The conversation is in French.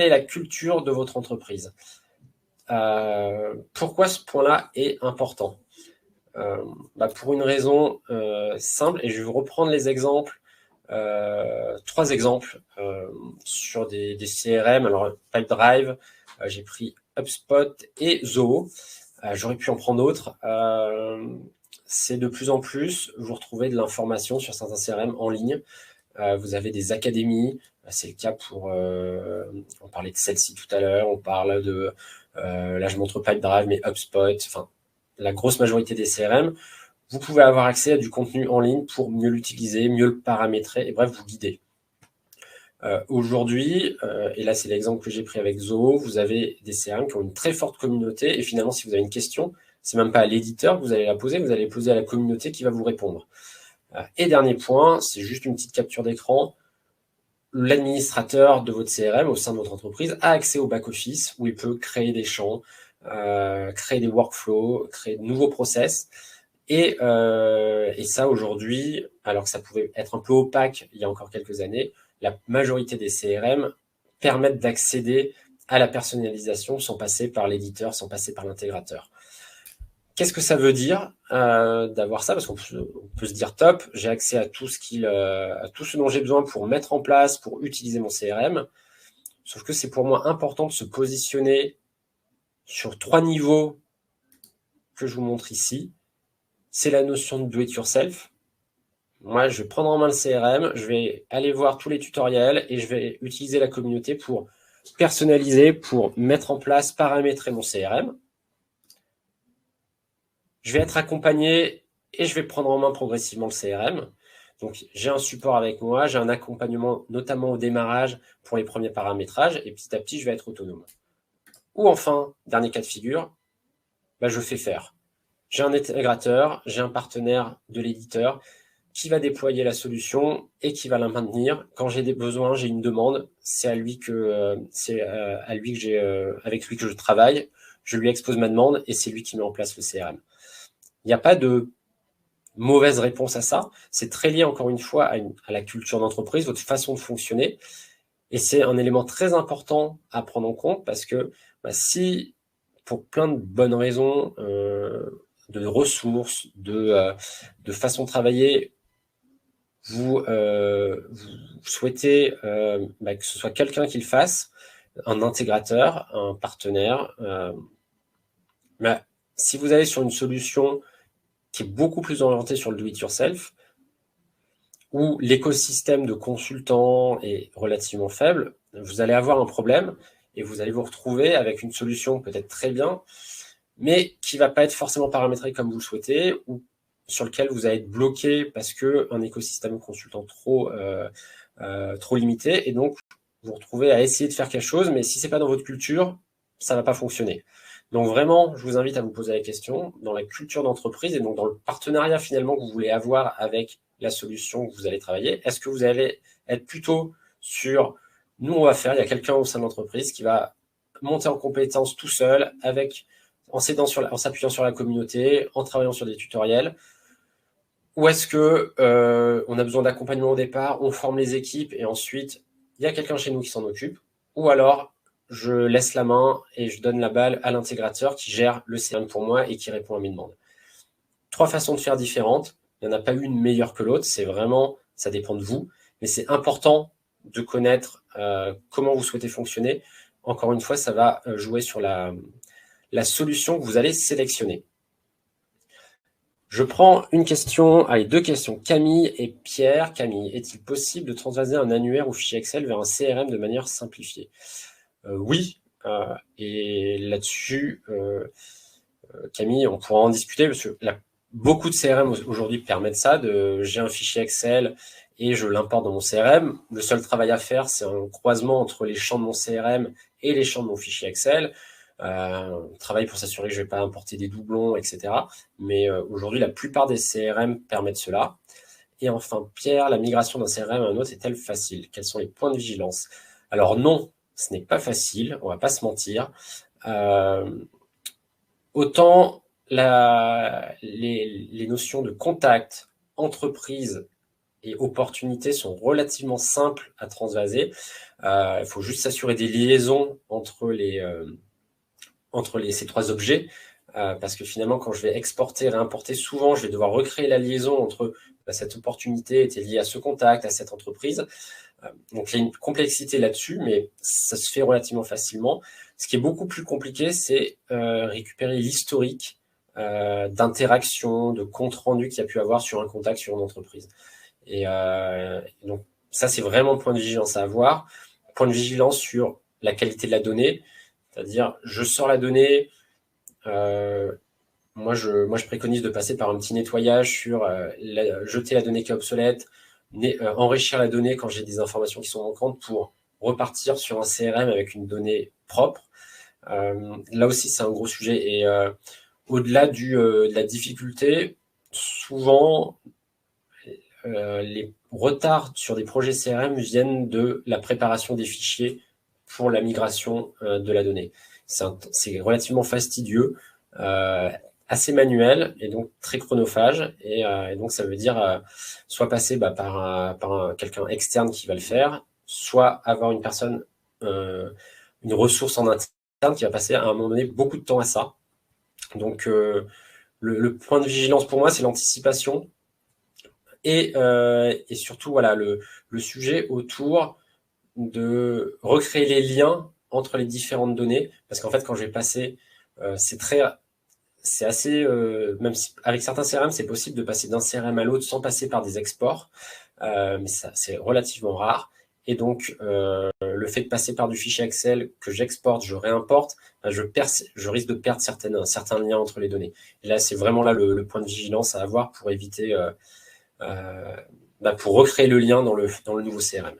est la culture de votre entreprise? Pourquoi ce point-là est important? Pour une raison simple, et je vais vous reprendre les exemples, 3 exemples sur des CRM. Alors, Pipedrive, j'ai pris HubSpot et Zoho. J'aurais pu en prendre d'autres. C'est de plus en plus, vous retrouvez de l'information sur certains CRM en ligne. Vous avez des académies, c'est le cas pour, on parlait de celle-ci tout à l'heure, on parle de, là je montre Pipedrive, mais HubSpot, enfin la grosse majorité des CRM, vous pouvez avoir accès à du contenu en ligne pour mieux l'utiliser, mieux le paramétrer, et bref, vous guider. Aujourd'hui, et là c'est l'exemple que j'ai pris avec Zoho, vous avez des CRM qui ont une très forte communauté, et finalement si vous avez une question, c'est même pas à l'éditeur que vous allez la poser, vous allez la poser à la communauté qui va vous répondre. Et dernier point, c'est juste une petite capture d'écran. L'administrateur de votre CRM au sein de votre entreprise a accès au back-office où il peut créer des champs, créer des workflows, créer de nouveaux process. Et ça, aujourd'hui, alors que ça pouvait être un peu opaque il y a encore quelques années, la majorité des CRM permettent d'accéder à la personnalisation sans passer par l'éditeur, sans passer par l'intégrateur. Qu'est-ce que ça veut dire d'avoir ça? Parce qu'on peut se dire top, j'ai accès à tout ce dont j'ai besoin pour mettre en place, pour utiliser mon CRM. Sauf que c'est pour moi important de se positionner sur 3 niveaux que je vous montre ici. C'est la notion de do it yourself. Moi, je vais prendre en main le CRM, je vais aller voir tous les tutoriels et je vais utiliser la communauté pour personnaliser, pour mettre en place, paramétrer mon CRM. Je vais être accompagné et je vais prendre en main progressivement le CRM. Donc, j'ai un support avec moi, j'ai un accompagnement, notamment au démarrage pour les premiers paramétrages, et petit à petit, je vais être autonome. Ou enfin, dernier cas de figure, je fais faire. J'ai un intégrateur, j'ai un partenaire de l'éditeur qui va déployer la solution et qui va la maintenir. Quand j'ai des besoins, j'ai une demande, c'est avec lui que je travaille, je lui expose ma demande et c'est lui qui met en place le CRM. Il n'y a pas de mauvaise réponse à ça. C'est très lié, encore une fois, à la culture d'entreprise, votre façon de fonctionner. Et c'est un élément très important à prendre en compte parce que si, pour plein de bonnes raisons, de ressources, de façon de travailler, vous souhaitez que ce soit quelqu'un qui le fasse, un intégrateur, un partenaire, si vous allez sur une solution qui est beaucoup plus orientée sur le do-it-yourself, où l'écosystème de consultants est relativement faible, vous allez avoir un problème et vous allez vous retrouver avec une solution peut-être très bien, mais qui ne va pas être forcément paramétrée comme vous le souhaitez, ou sur lequel vous allez être bloqué parce qu'un écosystème consultant trop limité, et donc vous vous retrouvez à essayer de faire quelque chose, mais si ce n'est pas dans votre culture, ça ne va pas fonctionner. Donc vraiment, je vous invite à vous poser la question, dans la culture d'entreprise et donc dans le partenariat finalement que vous voulez avoir avec la solution que vous allez travailler, est-ce que vous allez être plutôt sur, nous on va faire, il y a quelqu'un au sein de l'entreprise qui va monter en compétence tout seul, en s'appuyant sur la communauté, en travaillant sur des tutoriels, ou est-ce que on a besoin d'accompagnement au départ, on forme les équipes et ensuite il y a quelqu'un chez nous qui s'en occupe, ou alors je laisse la main et je donne la balle à l'intégrateur qui gère le CRM pour moi et qui répond à mes demandes. 3 façons de faire différentes. Il n'y en a pas une meilleure que l'autre. C'est vraiment, ça dépend de vous. Mais c'est important de connaître comment vous souhaitez fonctionner. Encore une fois, ça va jouer sur la solution que vous allez sélectionner. Je prends une question, allez, 2 questions. Camille et Pierre. Camille, est-il possible de transvaser un annuaire ou fichier Excel vers un CRM de manière simplifiée? Oui, et là-dessus, Camille, on pourra en discuter parce que beaucoup de CRM aujourd'hui permettent ça, j'ai un fichier Excel et je l'importe dans mon CRM. Le seul travail à faire, c'est un croisement entre les champs de mon CRM et les champs de mon fichier Excel. On travaille pour s'assurer que je ne vais pas importer des doublons, etc. Mais aujourd'hui, la plupart des CRM permettent cela. Et enfin, Pierre, la migration d'un CRM à un autre est-elle facile? Quels sont les points de vigilance? Alors non, ce n'est pas facile, on ne va pas se mentir. Autant les notions de contact, entreprise et opportunités sont relativement simples à transvaser. Il faut juste s'assurer des liaisons entre ces 3 objets, parce que finalement, quand je vais exporter et réimporter, souvent, je vais devoir recréer la liaison entre cette opportunité était liée à ce contact, à cette entreprise. Donc, il y a une complexité là-dessus, mais ça se fait relativement facilement. Ce qui est beaucoup plus compliqué, c'est récupérer l'historique d'interaction, de compte-rendu qu'il y a pu avoir sur un contact sur une entreprise. Et donc, ça, c'est vraiment le point de vigilance à avoir. Point de vigilance sur la qualité de la donnée, c'est-à-dire, je sors la donnée, moi, je préconise de passer par un petit nettoyage sur jeter la donnée qui est obsolète, enrichir la donnée quand j'ai des informations qui sont manquantes pour repartir sur un CRM avec une donnée propre. Là aussi, c'est un gros sujet. Et au-delà de la difficulté, souvent, les retards sur des projets CRM viennent de la préparation des fichiers pour la migration de la donnée. C'est relativement fastidieux, assez manuel et donc très chronophage. Et donc, ça veut dire soit passer par quelqu'un externe qui va le faire, soit avoir une personne, une ressource en interne qui va passer à un moment donné beaucoup de temps à ça. Donc, le point de vigilance pour moi, c'est l'anticipation. Et surtout, voilà, le sujet autour de recréer les liens entre les différentes données. Parce qu'en fait, quand je vais passer, c'est assez, même si avec certains CRM, c'est possible de passer d'un CRM à l'autre sans passer par des exports. Mais ça, c'est relativement rare. Et donc, le fait de passer par du fichier Excel que j'exporte, je réimporte, je risque de perdre certains liens entre les données. Et là, c'est vraiment là le point de vigilance à avoir pour éviter, pour recréer le lien dans le nouveau CRM.